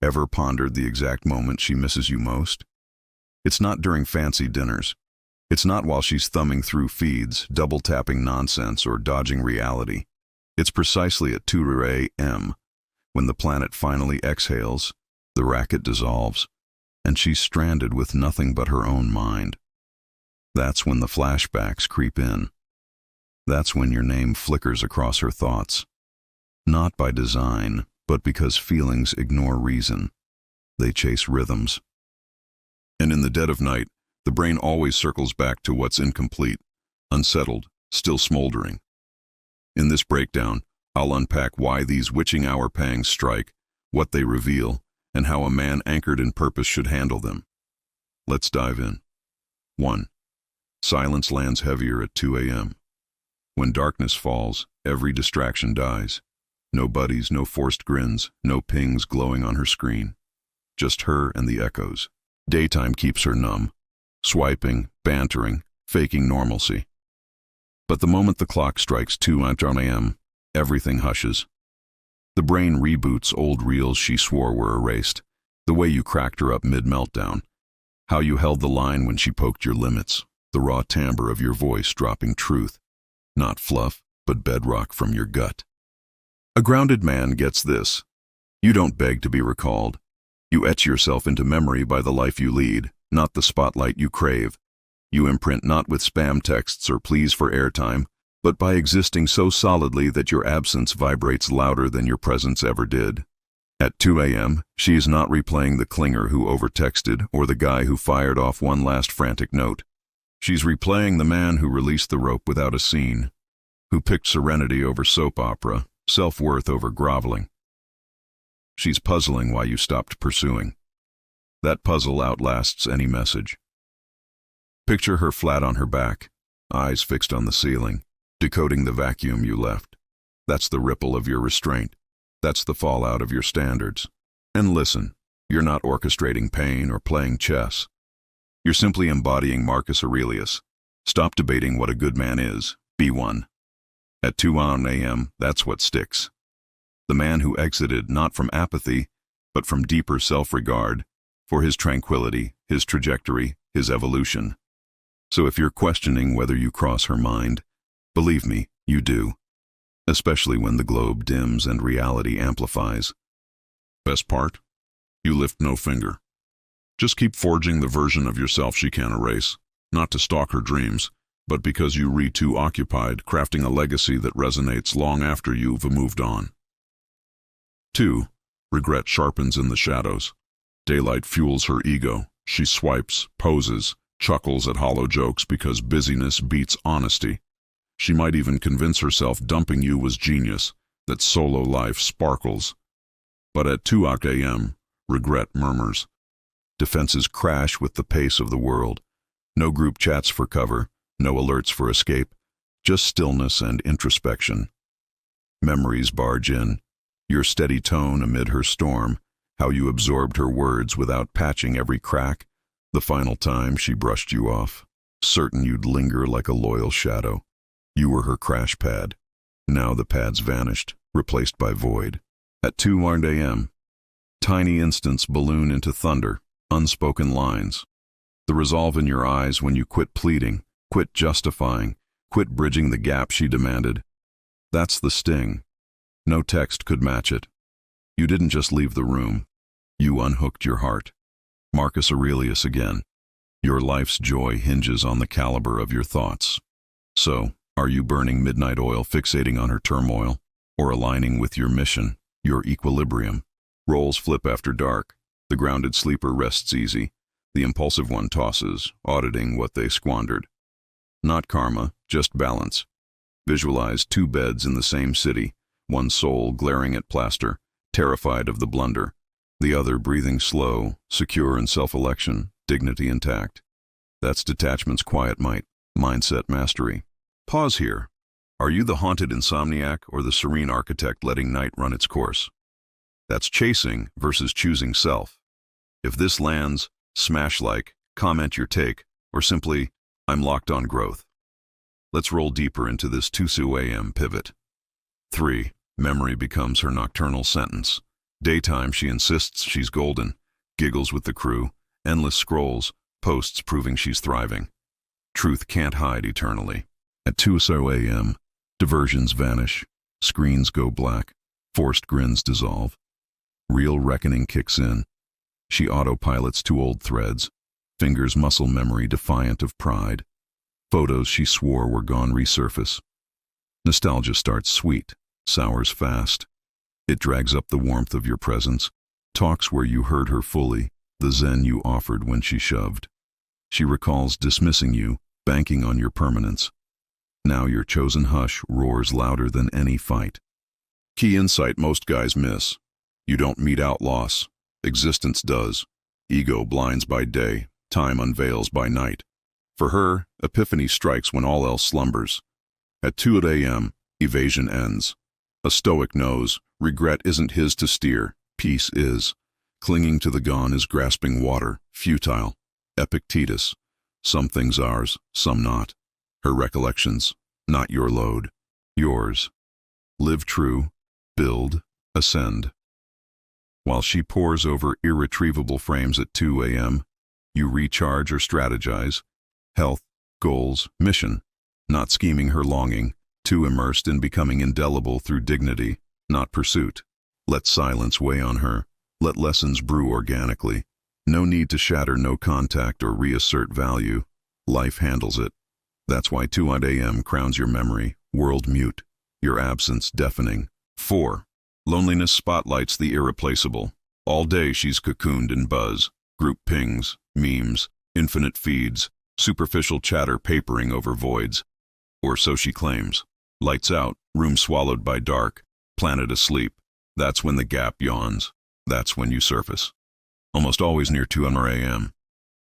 Ever pondered the exact moment she misses you most? It's not during fancy dinners. It's not while she's thumbing through feeds, double-tapping nonsense, or dodging reality. It's precisely at 2 a.m., when the planet finally exhales, the racket dissolves, and she's stranded with nothing but her own mind. That's when the flashbacks creep in. That's when your name flickers across her thoughts. Not by design, but because feelings ignore reason. They chase rhythms. And in the dead of night, the brain always circles back to what's incomplete, unsettled, still smoldering. In this breakdown, I'll unpack why these witching hour pangs strike, what they reveal, and how a man anchored in purpose should handle them. Let's dive in. 1. Silence lands heavier at 2 a.m. When darkness falls, every distraction dies. No buddies, no forced grins, no pings glowing on her screen. Just her and the echoes. Daytime keeps her numb, swiping, bantering, faking normalcy. But the moment the clock strikes 2 a.m., everything hushes. The brain reboots old reels she swore were erased. The way you cracked her up mid-meltdown. How you held the line when she poked your limits. The raw timbre of your voice dropping truth. Not fluff, but bedrock from your gut. A grounded man gets this. You don't beg to be recalled. You etch yourself into memory by the life you lead, not the spotlight you crave. You imprint not with spam texts or pleas for airtime, but by existing so solidly that your absence vibrates louder than your presence ever did. At 2 a.m., she is not replaying the clinger who overtexted or the guy who fired off one last frantic note. She's replaying the man who released the rope without a scene, who picked serenity over soap opera, self-worth over groveling. She's puzzling why you stopped pursuing. That puzzle outlasts any message. Picture her flat on her back, eyes fixed on the ceiling, decoding the vacuum you left. That's the ripple of your restraint. That's the fallout of your standards. And listen, you're not orchestrating pain or playing chess. You're simply embodying Marcus Aurelius. Stop debating what a good man is. Be one. At 2 a.m., that's what sticks. The man who exited not from apathy, but from deeper self-regard, for his tranquility, his trajectory, his evolution. So if you're questioning whether you cross her mind, believe me, you do. Especially when the globe dims and reality amplifies. Best part? You lift no finger. Just keep forging the version of yourself she can't erase, not to stalk her dreams, but because you too occupied crafting a legacy that resonates long after you've moved on. 2. Regret sharpens in the shadows. Daylight fuels her ego. She swipes, poses, chuckles at hollow jokes because busyness beats honesty. She might even convince herself dumping you was genius, that solo life sparkles. But at 2 a.m., regret murmurs. Defenses crash with the pace of the world. No group chats for cover, no alerts for escape, just stillness and introspection. Memories barge in. Your steady tone amid her storm, how you absorbed her words without patching every crack, the final time she brushed you off, certain you'd linger like a loyal shadow. You were her crash pad. Now the pad's vanished, replaced by void. At 2 a.m., tiny instants balloon into thunder, unspoken lines. The resolve in your eyes when you quit pleading, quit justifying, quit bridging the gap she demanded. That's the sting. No text could match it. You didn't just leave the room. You unhooked your heart. Marcus Aurelius again. Your life's joy hinges on the caliber of your thoughts. So, are you burning midnight oil fixating on her turmoil, or aligning with your mission, your equilibrium? Roles flip after dark. The grounded sleeper rests easy. The impulsive one tosses, auditing what they squandered. Not karma, just balance. Visualize 2 beds in the same city, one soul glaring at plaster, terrified of the blunder, the other breathing slow, secure in self-election, dignity intact. That's detachment's quiet might, mindset mastery. Pause here. Are you the haunted insomniac or the serene architect letting night run its course? That's chasing versus choosing self. If this lands, smash like, comment your take, or simply, I'm locked on growth. Let's roll deeper into this 2 a.m. pivot. 3. Memory becomes her nocturnal sentence. Daytime, she insists she's golden, giggles with the crew, endless scrolls, posts proving she's thriving. Truth can't hide eternally. At 2 a.m., diversions vanish, screens go black, forced grins dissolve. Real reckoning kicks in. She autopilots to old threads, fingers muscle memory defiant of pride. Photos she swore were gone resurface. Nostalgia starts sweet, sours fast. It drags up the warmth of your presence, talks where you heard her fully, the zen you offered when she shoved. She recalls dismissing you, banking on your permanence. Now your chosen hush roars louder than any fight. Key insight most guys miss. You don't mete out loss. Existence does. Ego blinds by day, time unveils by night. For her, epiphany strikes when all else slumbers. At 2 a.m., evasion ends. A Stoic knows, regret isn't his to steer, peace is. Clinging to the gone is grasping water, futile. Epictetus, some things ours, some not. Her recollections, not your load, yours. Live true, build, ascend. While she pores over irretrievable frames at 2 a.m., you recharge or strategize. Health, goals, mission. Not scheming her longing, too immersed in becoming indelible through dignity, not pursuit. Let silence weigh on her. Let lessons brew organically. No need to shatter no contact or reassert value. Life handles it. That's why 2 a.m. crowns your memory, world mute, your absence deafening. 4. Loneliness spotlights the irreplaceable. All day she's cocooned in buzz, group pings, memes, infinite feeds, superficial chatter papering over voids. Or so she claims. Lights out, room swallowed by dark, planet asleep. That's when the gap yawns. That's when you surface. Almost always near 2 a.m.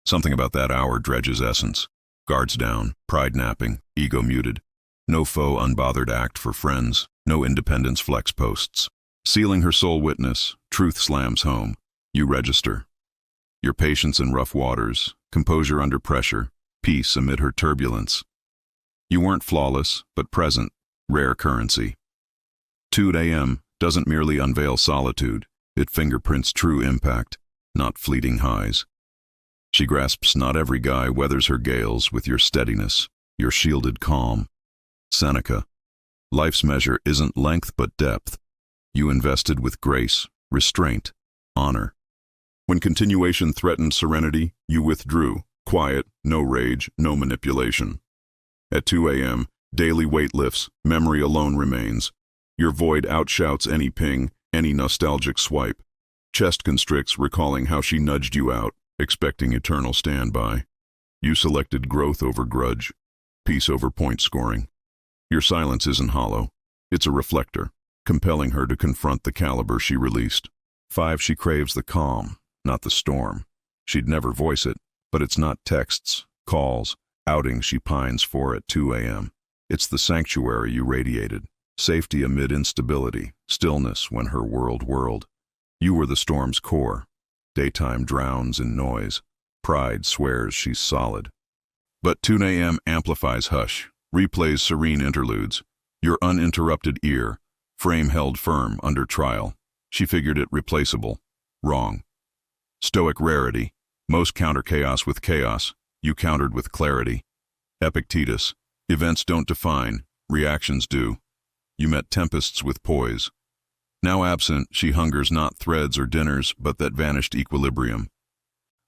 Something about that hour dredges essence. Guards down, pride napping, ego muted. No faux unbothered act for friends, no independence flex posts. Sealing her sole witness, truth slams home. You register. Your patience in rough waters, composure under pressure, peace amid her turbulence. You weren't flawless, but present, rare currency. 2 a.m. doesn't merely unveil solitude, it fingerprints true impact, not fleeting highs. She grasps not every guy weathers her gales with your steadiness, your shielded calm. Seneca, life's measure isn't length but depth. You invested with grace, restraint, honor. When continuation threatened serenity, you withdrew, quiet, no rage, no manipulation. At 2 a.m., daily weight lifts, memory alone remains. Your void outshouts any ping, any nostalgic swipe. Chest constricts, recalling how she nudged you out, expecting eternal standby. You selected growth over grudge, peace over point scoring. Your silence isn't hollow. It's a reflector, compelling her to confront the caliber she released. 5. She craves the calm, not the storm. She'd never voice it, but it's not texts, calls, outings she pines for at 2 a.m. It's the sanctuary you radiated. Safety amid instability, stillness when her world whirled. You were the storm's core. Daytime drowns in noise. Pride swears she's solid. But 2 a.m. amplifies hush, replays serene interludes. Your uninterrupted ear, frame held firm under trial. She figured it replaceable. Wrong. Stoic rarity. Most counter chaos with chaos. You countered with clarity. Epictetus. Events don't define, reactions do. You met tempests with poise. Now absent, she hungers not threads or dinners, but that vanished equilibrium.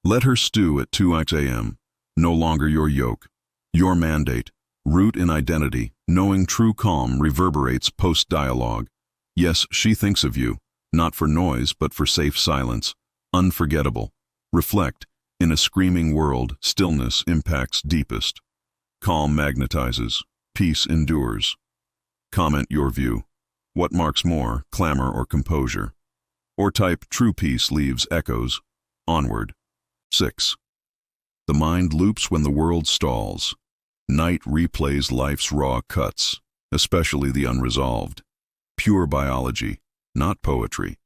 Let her stew at 2 a.m. No longer your yoke. Your mandate. Root in identity, knowing true calm reverberates post-dialogue. Yes, she thinks of you, not for noise, but for safe silence. Unforgettable. Reflect. In a screaming world, stillness impacts deepest. Calm magnetizes. Peace endures. Comment your view. What marks more, clamor or composure? Or type true peace leaves echoes. Onward. 6. The mind loops when the world stalls. Night replays life's raw cuts, especially the unresolved. Pure biology, not poetry.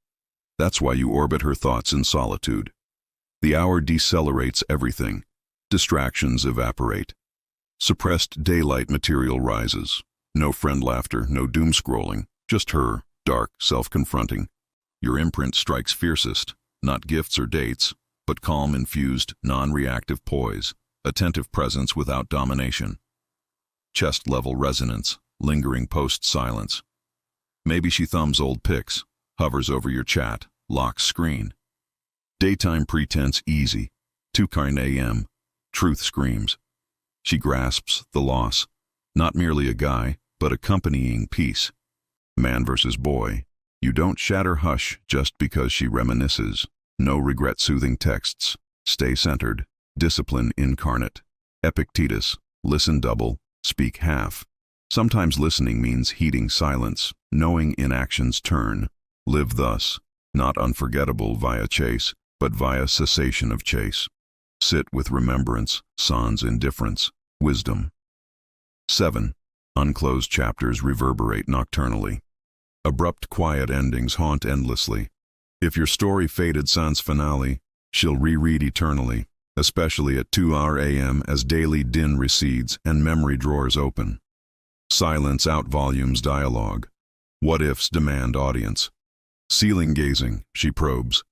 That's why you orbit her thoughts in solitude. The hour decelerates everything. Distractions evaporate. Suppressed daylight material rises. No friend laughter, no doom scrolling, just her, dark, self-confronting. Your imprint strikes fiercest, not gifts or dates, but calm-infused, non-reactive poise, attentive presence without domination. Chest-level resonance, lingering post-silence. Maybe she thumbs old pics, hovers over your chat, locks screen. Daytime pretense easy, 2 a.m., truth screams. She grasps the loss, not merely a guy, but accompanying peace. Man versus boy. You don't shatter hush just because she reminisces. No regret-soothing texts. Stay centered. Discipline incarnate. Epictetus. Listen double, speak half. Sometimes listening means heeding silence, knowing inaction's turn. Live thus, not unforgettable via chase, but via cessation of chase. Sit with remembrance, sans indifference, wisdom. 7. Unclosed chapters reverberate nocturnally. Abrupt quiet endings haunt endlessly. If your story faded sans finale, she'll reread eternally, especially at 2 a.m. as daily din recedes and memory drawers open. Silence outvolumes dialogue. What-ifs demand audience. Ceiling gazing, she probes.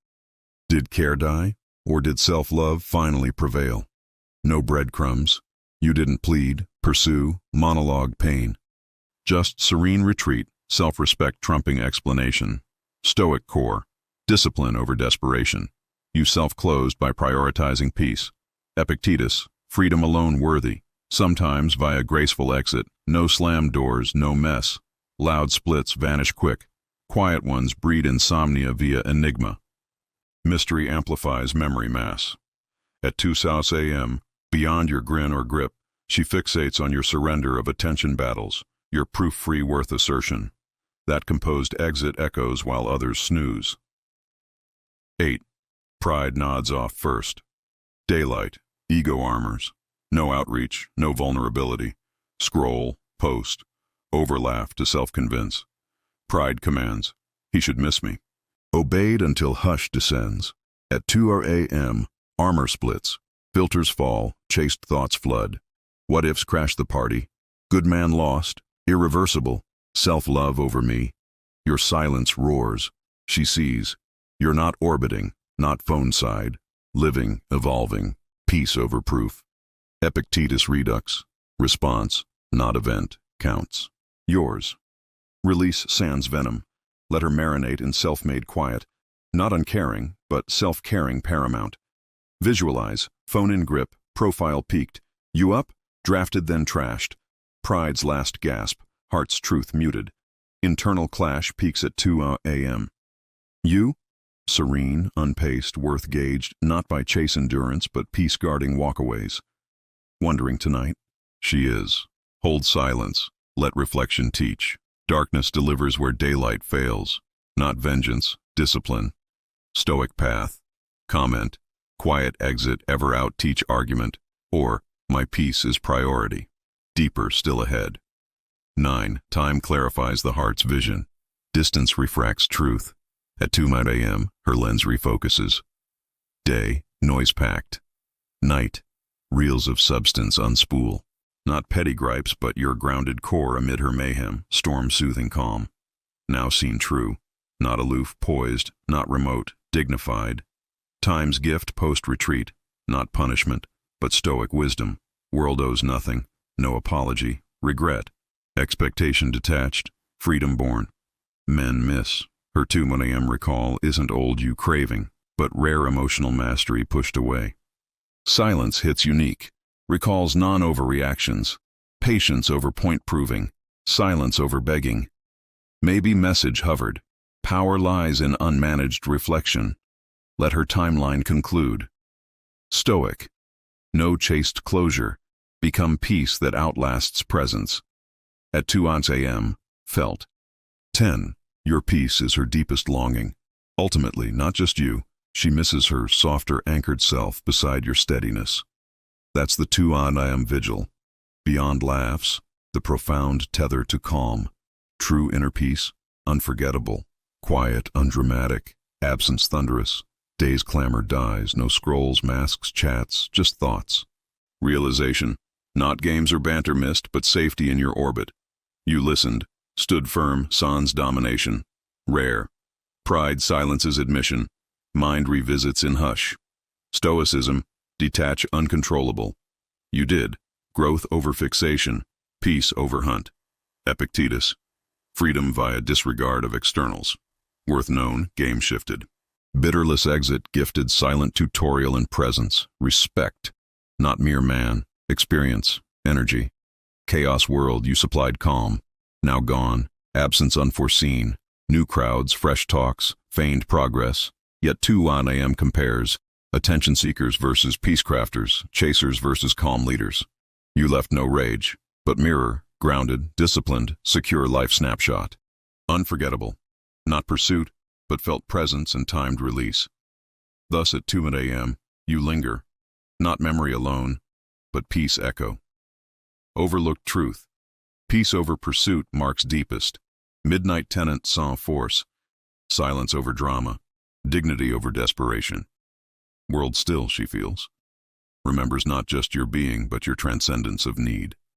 Did care die, or did self-love finally prevail? No breadcrumbs. You didn't plead, pursue, monologue pain. Just serene retreat, self-respect trumping explanation. Stoic core. Discipline over desperation. You self-closed by prioritizing peace. Epictetus. Freedom alone worthy. Sometimes via graceful exit. No slammed doors, no mess. Loud splits vanish quick. Quiet ones breed insomnia via enigma. Mystery amplifies memory mass. At 2 a.m., beyond your grin or grip, she fixates on your surrender of attention battles, your proof-free worth assertion. That composed exit echoes while others snooze. 8. Pride nods off first. Daylight, ego armors. No outreach, no vulnerability. Scroll, post, overlaugh to self-convince. Pride commands, he should miss me. Obeyed until hush descends. At 2 a.m., armor splits. Filters fall, chaste thoughts flood. What-ifs crash the party. Good man lost, irreversible. Self-love over me. Your silence roars. She sees. You're not orbiting, not phone-side. Living, evolving, peace over proof. Epictetus redux. Response, not event, counts. Yours. Release sans venom. Let her marinate in self-made quiet. Not uncaring, but self-caring paramount. Visualize, phone in grip, profile peaked. You up? Drafted then trashed. Pride's last gasp, heart's truth muted. Internal clash peaks at 2 a.m. You? Serene, unpaced, worth gauged, not by chase endurance, but peace-guarding walkaways. Wondering tonight? She is. Hold silence. Let reflection teach. Darkness delivers where daylight fails. Not vengeance, discipline. Stoic path. Comment. Quiet exit, ever out teach argument. Or, my peace is priority. Deeper still ahead. 9. Time clarifies the heart's vision. Distance refracts truth. At 2 a.m., her lens refocuses. Day, noise-packed. Night, reels of substance unspool. Not petty gripes, but your grounded core amid her mayhem, storm-soothing calm. Now seen true. Not aloof, poised, not remote, dignified. Time's gift post-retreat. Not punishment, but stoic wisdom. World owes nothing. No apology. Regret. Expectation detached. Freedom born. Men miss. Her 2 a.m. recall isn't old you craving, but rare emotional mastery pushed away. Silence hits unique. Recalls non-overreactions. Patience over point-proving. Silence over begging. Maybe message hovered. Power lies in unmanaged reflection. Let her timeline conclude. Stoic. No chaste closure. Become peace that outlasts presence. At 2 a.m., felt. 10. Your peace is her deepest longing. Ultimately, not just you, she misses her softer anchored self beside your steadiness. That's the 2 a.m. vigil. Beyond laughs, the profound tether to calm. True inner peace, unforgettable. Quiet, undramatic. Absence thunderous. Day's clamor dies. No scrolls, masks, chats, just thoughts. Realization. Not games or banter missed, but safety in your orbit. You listened. Stood firm, sans domination. Rare. Pride silences admission. Mind revisits in hush. Stoicism, detach uncontrollable. You did. Growth over fixation. Peace over hunt. Epictetus, freedom via disregard of externals. Worth known, game shifted. Bitterless exit, gifted silent tutorial in presence. Respect, not mere man. Experience, energy. Chaos world, you supplied calm. Now gone, absence unforeseen. New crowds, fresh talks, feigned progress. Yet 2 AM compares. Attention seekers versus peacecrafters, chasers versus calm leaders. You left no rage, but mirror, grounded, disciplined, secure life snapshot. Unforgettable. Not pursuit, but felt presence and timed release. Thus at 2 AM, you linger. Not memory alone, but peace echo. Overlooked truth. Peace over pursuit marks deepest. Midnight tenant sans force. Silence over drama. Dignity over desperation. World still, she feels. Remembers not just your being, but your transcendence of need.